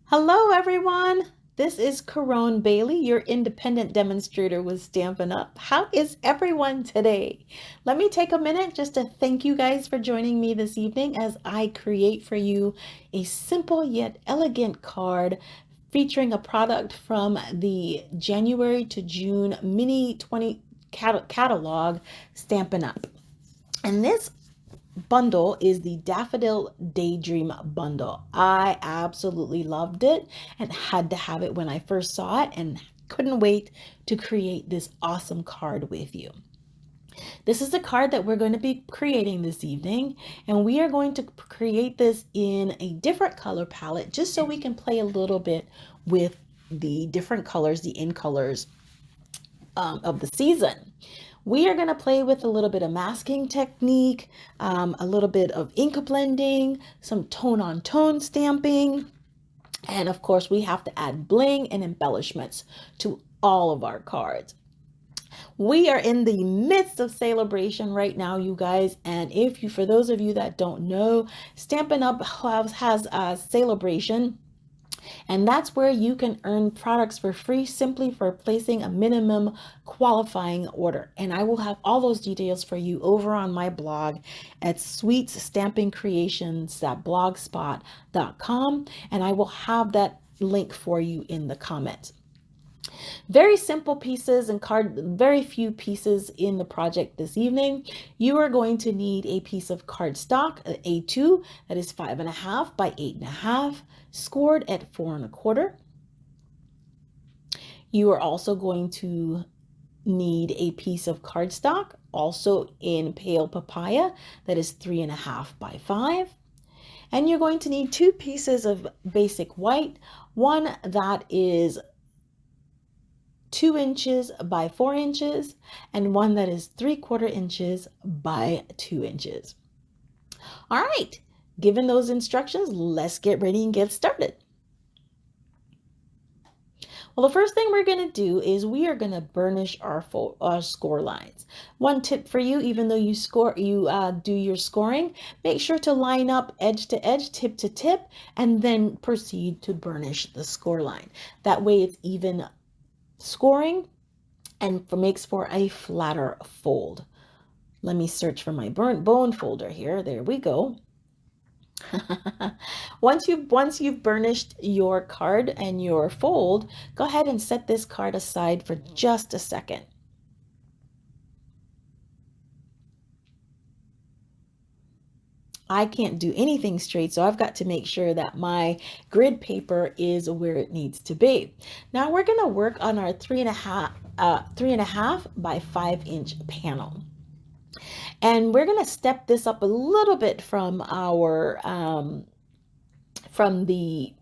Hello, everyone. This is Caron Bailey, your independent demonstrator with Stampin' Up. How is everyone today? Let me take a minute just to thank you guys for joining me this evening as I create for you a simple yet elegant card featuring a product from the January to June mini 20 catalog Stampin' Up. And this bundle is the Daffodil Daydream bundle. I absolutely loved it and had to have it when I first saw it and couldn't wait to create this awesome card with you. This is the card that we're going to be creating this evening, and we are going to create this in a different color palette just so we can play a little bit with the different colors, the in colors of the season. We are going to play with a little bit of masking technique, a little bit of ink blending, some tone on tone stamping, and of course we have to add bling and embellishments to all of our cards. We are in the midst of celebration right now, you guys, and for those of you that don't know, Stampin' Up has a celebration. And that's where you can earn products for free simply for placing a minimum qualifying order. And I will have all those details for you over on my blog at sweetsstampingcreations.blogspot.com. And I will have that link for you in the comments. Very simple pieces and very few pieces in the project this evening. You are going to need a piece of cardstock, an A2 that is 5.5 by 8.5, scored at 4.25. You are also going to need a piece of cardstock, also in pale papaya, that is 3.5 by 5. And you're going to need two pieces of basic white, one that is 2 inches by 4 inches and one that is 3/4 inches by 2 inches. All right, given those instructions, let's get ready and get started. Well, the first thing we're going to do is we are going to burnish our score lines. One tip for you, even though you do your scoring, make sure to line up edge to edge, tip to tip, and then proceed to burnish the score line. That way it's even scoring and makes for a flatter fold. Let me search for my burnt bone folder here. There we go. Once you've burnished your card and your fold, go ahead and set this card aside for just a second. I can't do anything straight, so I've got to make sure that my grid paper is where it needs to be. Now we're going to work on our 3.5 by 5-inch panel. And we're going to step this up a little bit from from the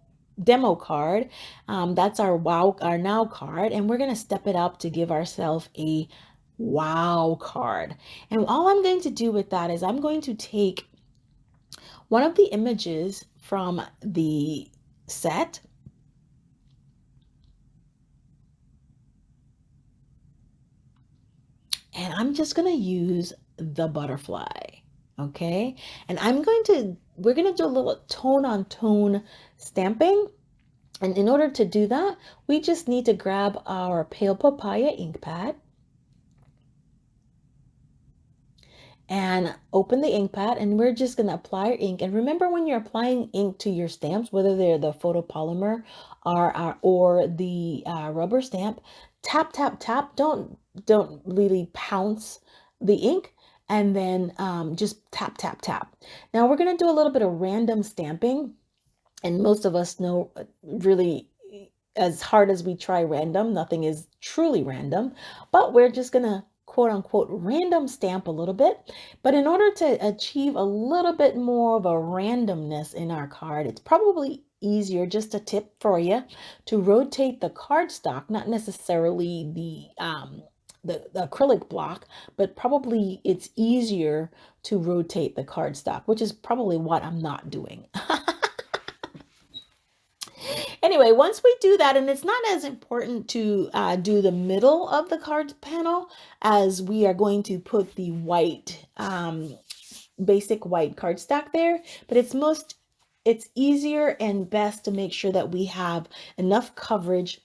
demo card. That's our now card, and we're going to step it up to give ourselves a wow card. And all I'm going to do with that is I'm going to take one of the images from the set, and I'm just going to use the butterfly. Okay, and we're going to do a little tone on tone stamping. And in order to do that, we just need to grab our pale papaya ink pad and open the ink pad, and we're just going to apply our ink. And remember, when you're applying ink to your stamps, whether they're the photopolymer or the rubber stamp, tap, tap, tap. Don't really pounce the ink, and then just tap, tap, tap. Now we're going to do a little bit of random stamping, and most of us know really, as hard as we try random, nothing is truly random, but we're just going to quote unquote random stamp a little bit. But in order to achieve a little bit more of a randomness in our card, it's probably easier, just a tip for you, to rotate the cardstock, not necessarily the acrylic block, but probably it's easier to rotate the cardstock, which is probably what I'm not doing. Anyway, once we do that, and it's not as important to do the middle of the card panel, as we are going to put the white, basic white cardstock there, but it's most it's easier and best to make sure that we have enough coverage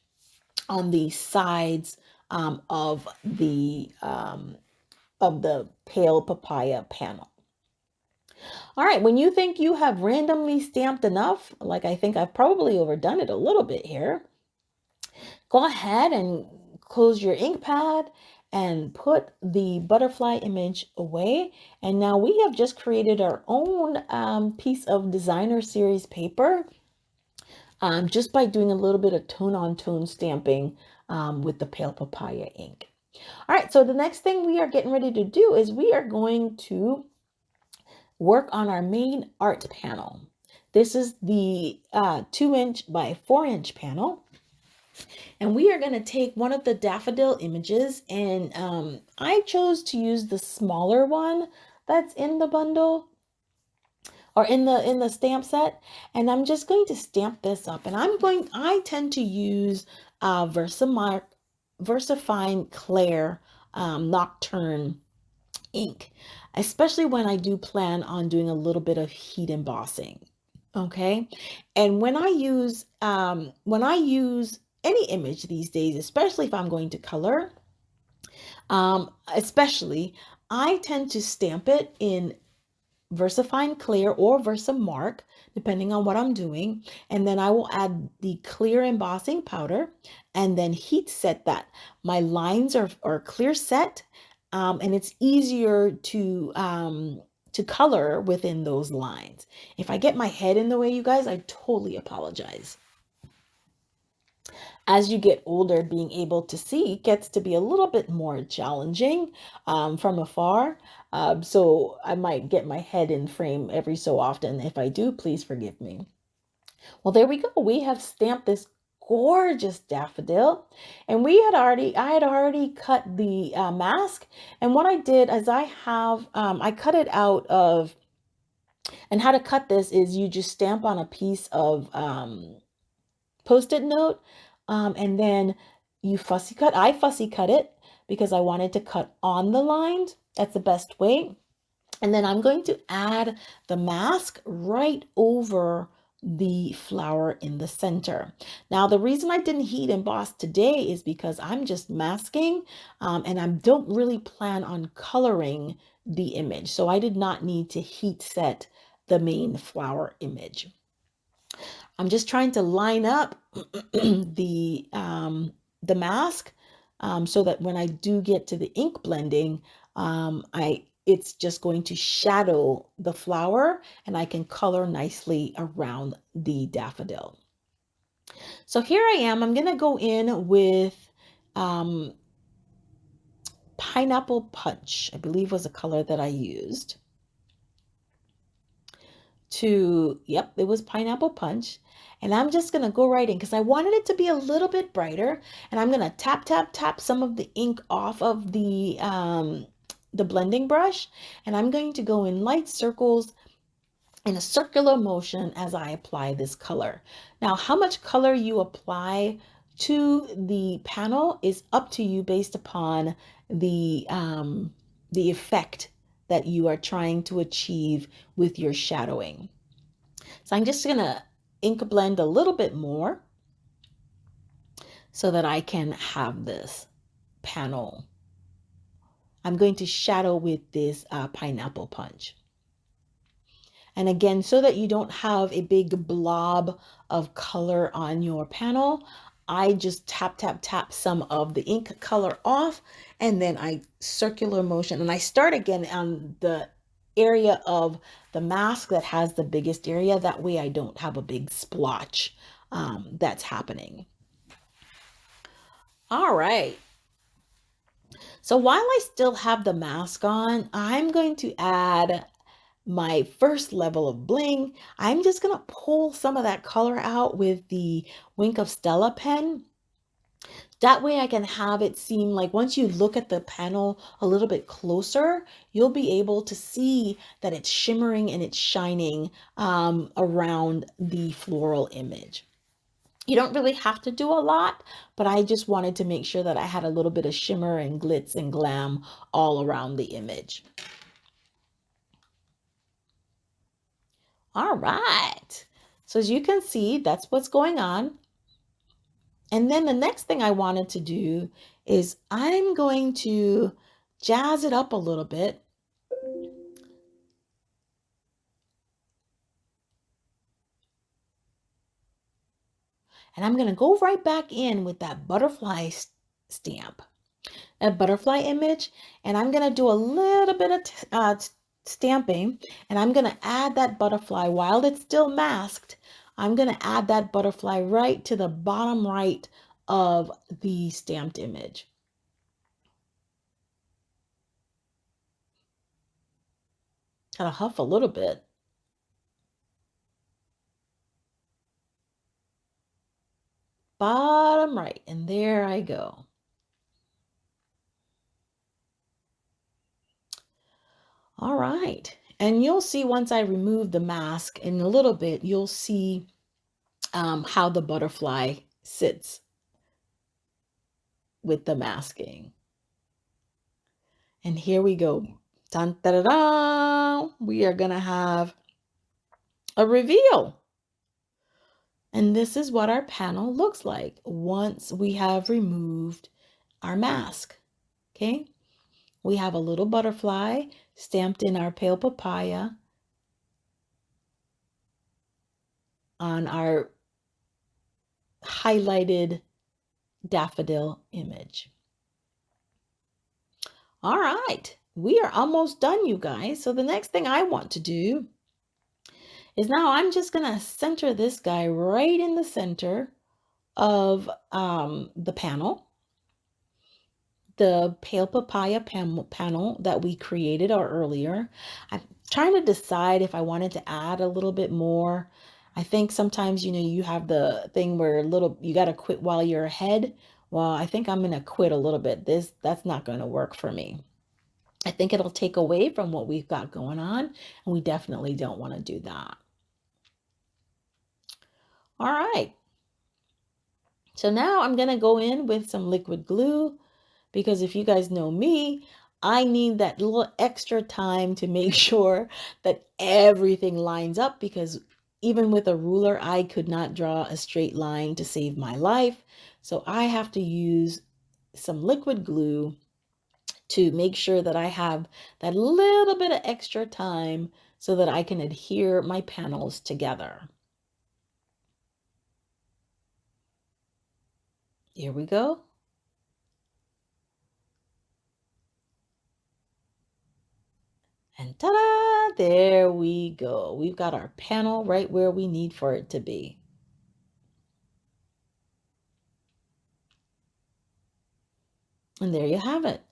on the sides of the pale papaya panel. All right, when you think you have randomly stamped enough, like I think I've probably overdone it a little bit here, go ahead and close your ink pad and put the butterfly image away. And now we have just created our own piece of designer series paper just by doing a little bit of tone-on-tone stamping with the pale papaya ink. All right, so the next thing we are getting ready to do is we are going to work on our main art panel. This is the 2" by 4" panel. And we are going to take one of the daffodil images, and I chose to use the smaller one that's in the bundle or in the stamp set, and I'm just going to stamp this up. And I tend to use Versafine Clair Nocturn ink, especially when I do plan on doing a little bit of heat embossing. Okay, and when I use any image these days, especially if I'm going to color, especially, I tend to stamp it in Versafine Clear or Versamark, depending on what I'm doing. And then I will add the clear embossing powder and then heat set that. My lines are clear set, and it's easier to color within those lines. If I get my head in the way, you guys, I totally apologize. As you get older, being able to see gets to be a little bit more challenging from afar. So I might get my head in frame every so often. If I do, please forgive me. Well, there we go. We have stamped this gorgeous daffodil, and I had already cut the mask. And what I did is I cut it out of, and how to cut this is you just stamp on a piece of Post-it note, and then you fussy cut. I fussy cut it because I wanted to cut on the lines. That's the best way. And then I'm going to add the mask right over the flower in the center. Now, the reason I didn't heat emboss today is because I'm just masking, and I don't really plan on coloring the image. So I did not need to heat set the main flower image. I'm just trying to line up the mask so that when I do get to the ink blending, it's just going to shadow the flower and I can color nicely around the daffodil. So here I am. I'm going to go in with Pineapple Punch, I believe was a color that I used. Yep, it was Pineapple Punch. And I'm just going to go right in because I wanted it to be a little bit brighter. And I'm going to tap, tap, tap some of the ink off of the blending brush. And I'm going to go in light circles in a circular motion as I apply this color. Now, how much color you apply to the panel is up to you based upon the effect that you are trying to achieve with your shadowing. So I'm just going to ink blend a little bit more so that I can have this panel. I'm going to shadow with this Pineapple Punch. And again, so that you don't have a big blob of color on your panel, I just tap, tap, tap some of the ink color off, and then I circular motion. And I start again on the area of the mask that has the biggest area. That way I don't have a big splotch that's happening. All right. So while I still have the mask on, I'm going to add my first level of bling. I'm just going to pull some of that color out with the Wink of Stella pen. That way I can have it seem like once you look at the panel a little bit closer, you'll be able to see that it's shimmering and it's shining around the floral image. You don't really have to do a lot, but I just wanted to make sure that I had a little bit of shimmer and glitz and glam all around the image. All right. So as you can see, that's what's going on. And then the next thing I wanted to do is I'm going to jazz it up a little bit. And I'm going to go right back in with that butterfly stamp, a butterfly image. And I'm going to do a little bit of stamping. And I'm going to add that butterfly while it's still masked. I'm going to add that butterfly right to the bottom right of the stamped image. Gotta huff a little bit. Bottom right. And there I go. All right. And you'll see once I remove the mask in a little bit, you'll see how the butterfly sits with the masking. And here we go. Dun, da, da, da. We are going to have a reveal. And this is what our panel looks like once we have removed our mask. Okay. We have a little butterfly stamped in our pale papaya on our highlighted daffodil image. All right, we are almost done, you guys. So the next thing I want to do is now I'm just gonna center this guy right in the center of the panel, the pale papaya panel that we created earlier. I'm trying to decide if I wanted to add a little bit more. I think sometimes, you know, you have the thing where you got to quit while you're ahead. Well, I think I'm going to quit a little bit. That's not going to work for me. I think it'll take away from what we've got going on, and we definitely don't want to do that. All right. So now I'm going to go in with some liquid glue, because if you guys know me, I need that little extra time to make sure that everything lines up, because even with a ruler, I could not draw a straight line to save my life. So I have to use some liquid glue to make sure that I have that little bit of extra time so that I can adhere my panels together. Here we go. And ta-da, there we go. We've got our panel right where we need for it to be. And there you have it.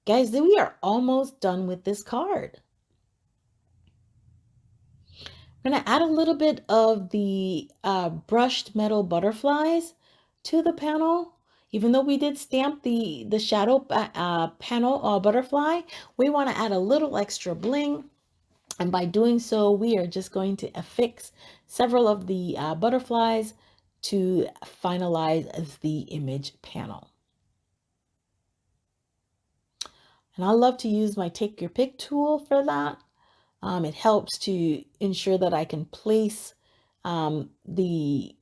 Guys, we are almost done with this card. I'm going to add a little bit of the brushed metal butterflies to the panel. Even though we did stamp the shadow panel butterfly, we want to add a little extra bling. And by doing so, we are just going to affix several of the butterflies to finalize the image panel. And I love to use my Take Your Pick tool for that. It helps to ensure that I can place the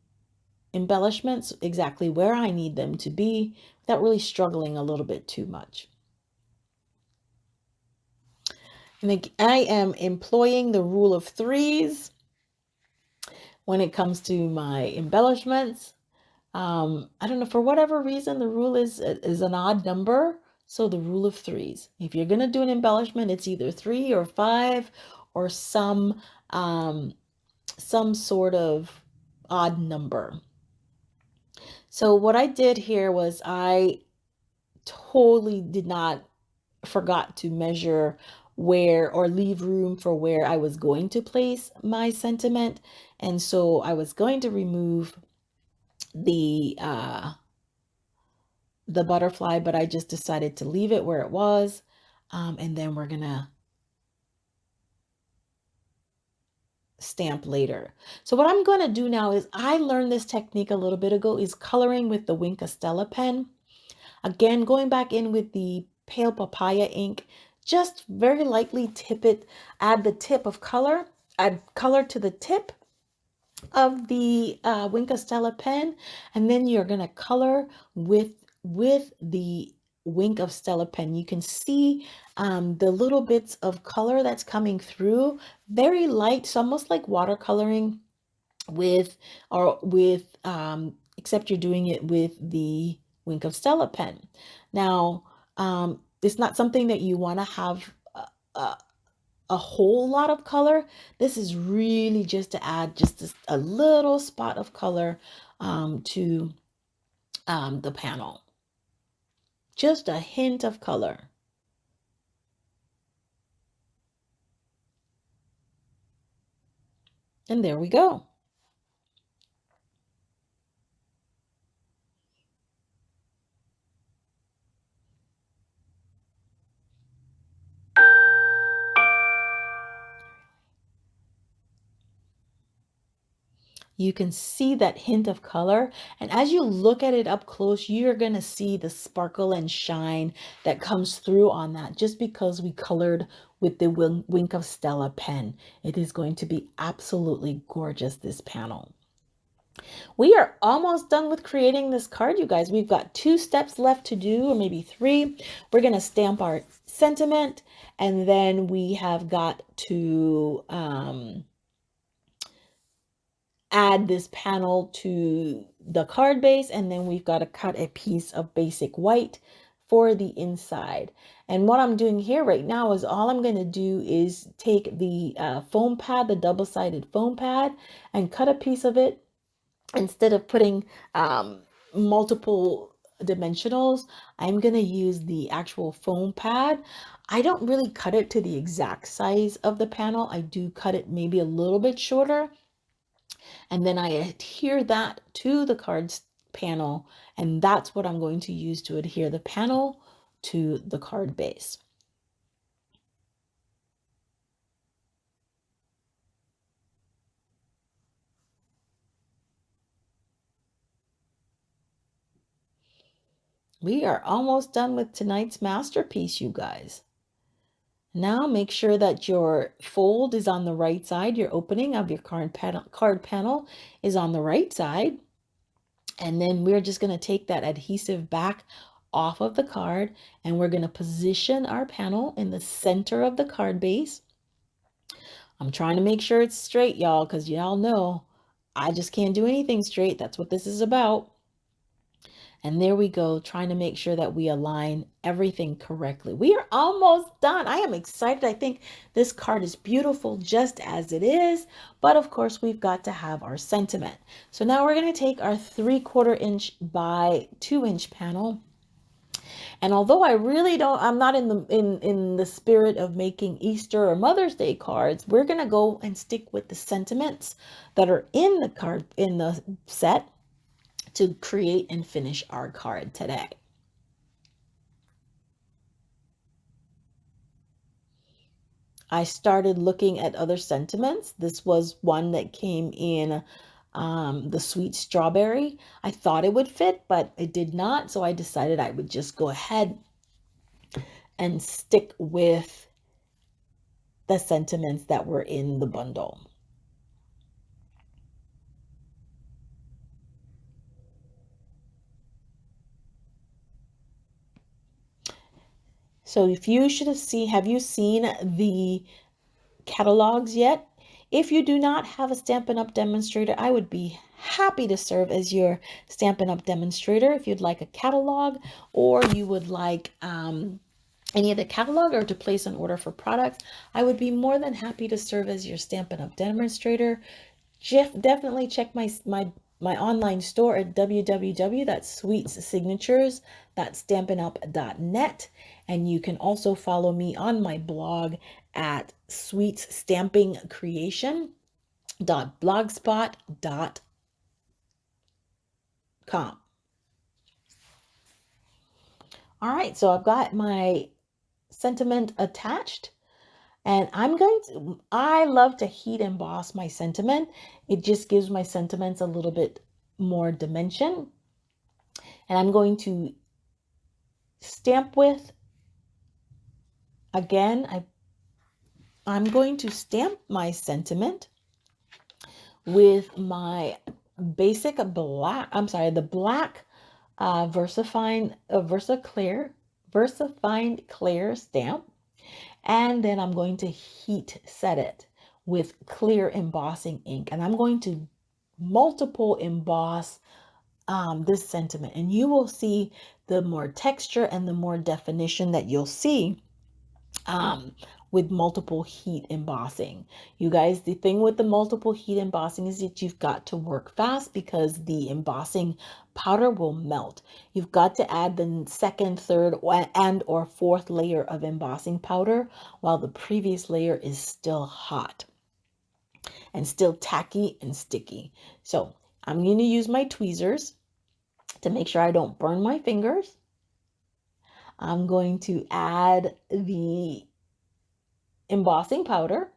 embellishments exactly where I need them to be without really struggling a little bit too much. And I am employing the rule of threes when it comes to my embellishments. I don't know, for whatever reason, the rule is an odd number. So the rule of threes. If you're going to do an embellishment, it's either 3 or 5 or some sort of odd number. So what I did here was I totally forgot to measure where or leave room for where I was going to place my sentiment. And so I was going to remove the butterfly, but I just decided to leave it where it was. And then we're gonna stamp later. So what I'm going to do now is, I learned this technique a little bit ago, is coloring with the Wink Stella pen. Again, going back in with the pale papaya ink, just very lightly tip it, add the tip of color, add color to the tip, of the Wink of Stella pen, and then you're going to color with the Wink of Stella pen. You can see the little bits of color that's coming through, very light, so almost like watercoloring except you're doing it with the Wink of Stella pen. Now, it's not something that you want to have a, a whole lot of color. This is really just to add just a little spot of color to the panel. Just a hint of color. And there we go. You can see that hint of color. And as you look at it up close, you're going to see the sparkle and shine that comes through on that just because we colored with the Wink of Stella pen. It is going to be absolutely gorgeous, this panel. We are almost done with creating this card, you guys. We've got 2 steps left to do, or maybe 3. We're going to stamp our sentiment, and then we have got to add this panel to the card base, and then we've got to cut a piece of basic white for the inside. And what I'm doing here right now is all I'm going to do is take the foam pad, the double-sided foam pad, and cut a piece of it. Instead of putting multiple dimensionals, I'm going to use the actual foam pad. I don't really cut it to the exact size of the panel. I do cut it maybe a little bit shorter, and then I adhere that to the cards panel, and that's what I'm going to use to adhere the panel to the card base. We are almost done with tonight's masterpiece, you guys. Now make sure that your fold is on the right side. Your opening of your card panel is on the right side. And then we're just going to take that adhesive back off of the card, and we're going to position our panel in the center of the card base. I'm trying to make sure it's straight, y'all, because y'all know I just can't do anything straight. That's what this is about. And there we go, trying to make sure that we align everything correctly. We are almost done. I am excited. I think this card is beautiful just as it is. But of course, we've got to have our sentiment. So now we're going to take our 3/4 inch by 2-inch panel. And although I'm not in the spirit of making Easter or Mother's Day cards, we're going to go and stick with the sentiments that are in the card, in the set, to create and finish our card today. I started looking at other sentiments. This was one that came in the sweet strawberry. I thought it would fit, but it did not. So I decided I would just go ahead and stick with the sentiments that were in the bundle. So if you should have you seen the catalogs yet? If you do not have a Stampin' Up! Demonstrator, I would be happy to serve as your Stampin' Up! Demonstrator if you'd like a catalog, or you would like any of the catalog, or to place an order for products. I would be more than happy to serve as your Stampin' Up! Demonstrator. Definitely check my online store at www.sweetsignatures.stampinup.net, and you can also follow me on my blog at sweetsstampingcreation.blogspot.com. All right, so I've got my sentiment attached. And I love to heat emboss my sentiment. It just gives my sentiments a little bit more dimension. And I'm going to stamp with, again, I'm going to stamp my sentiment with my basic black, the black Versafine clear stamp. And then I'm going to heat set it with clear embossing ink. And I'm going to multiple emboss this sentiment. And you will see the more texture and the more definition that you'll see um, with multiple heat embossing. You guys, the thing with the multiple heat embossing is that you've got to work fast because the embossing powder will melt. You've got to add the second, third, and or fourth layer of embossing powder while the previous layer is still hot and still tacky and sticky. So I'm going to use my tweezers to make sure I don't burn my fingers. I'm going to add the embossing powder.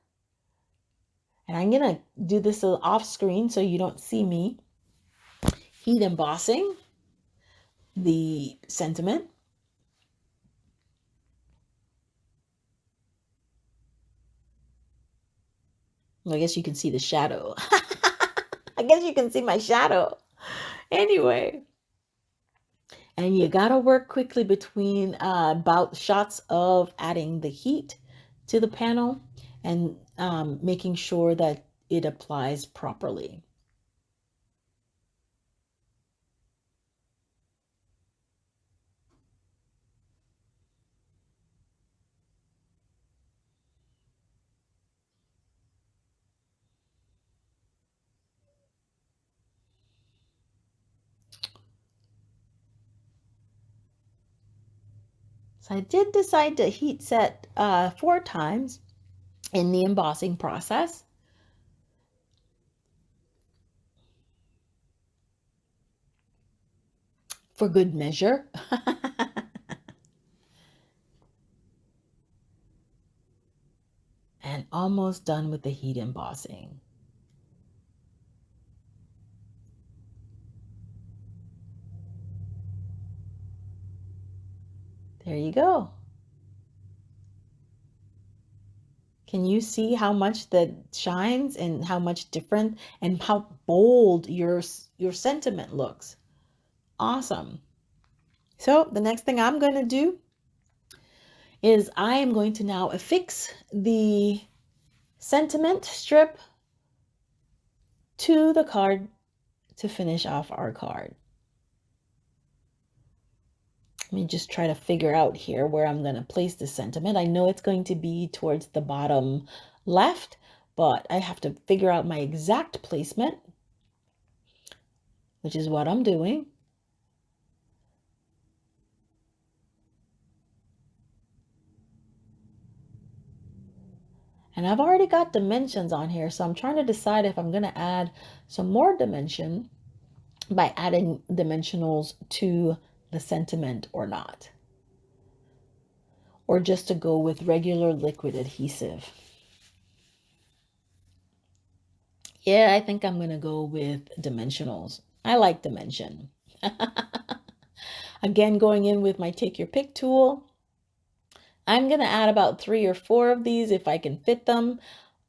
And I'm going to do this off screen so you don't see me heat embossing the sentiment. Well, I guess you can see the shadow. I guess you can see my shadow. Anyway. And you got to work quickly between about shots of adding the heat to the panel and making sure that it applies properly. So I did decide to heat set 4 times in the embossing process. For good measure. And almost done with the heat embossing. There you go. Can you see how much that shines and how much different and how bold your sentiment looks? Awesome. So the next thing I'm going to do is I am going to now affix the sentiment strip to the card to finish off our card. Let me just try to figure out here where I'm going to place the sentiment. I know it's going to be towards the bottom left, but I have to figure out my exact placement, which is what I'm doing. And I've already got dimensions on here, so I'm trying to decide if I'm going to add some more dimension by adding dimensionals to the sentiment or not. Or just to go with regular liquid adhesive. Yeah, I think I'm going to go with dimensionals. I like dimension. Again, going in with my take your pick tool. I'm going to add about 3 or 4 of these if I can fit them,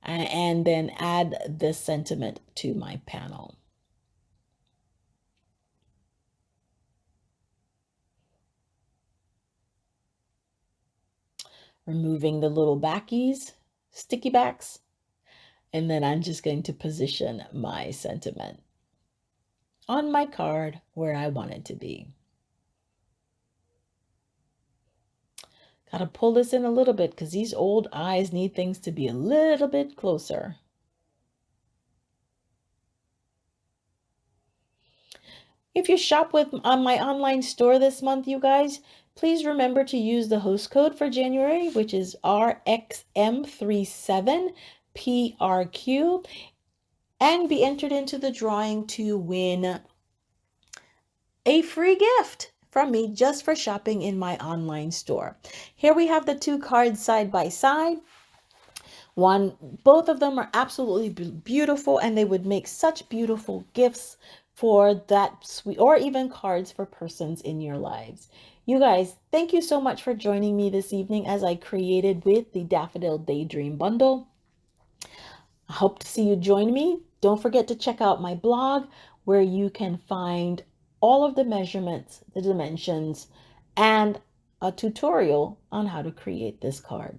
and then add this sentiment to my panel. Removing the little backies, sticky backs, and then I'm just going to position my sentiment on my card where I want it to be. Got to pull this in a little bit because these old eyes need things to be a little bit closer. If you shop on my online store this month, you guys, please remember to use the host code for January, which is RXM37PRQ, and be entered into the drawing to win a free gift from me just for shopping in my online store. Here we have the 2 cards side by side. Both of them are absolutely beautiful, and they would make such beautiful gifts for that sweet, or even cards for persons in your lives. You guys, thank you so much for joining me this evening as I created with the Daffodil Daydream bundle. I hope to see you join me Don't forget to check out my blog where you can find all of the measurements, the dimensions, and a tutorial on how to create this card.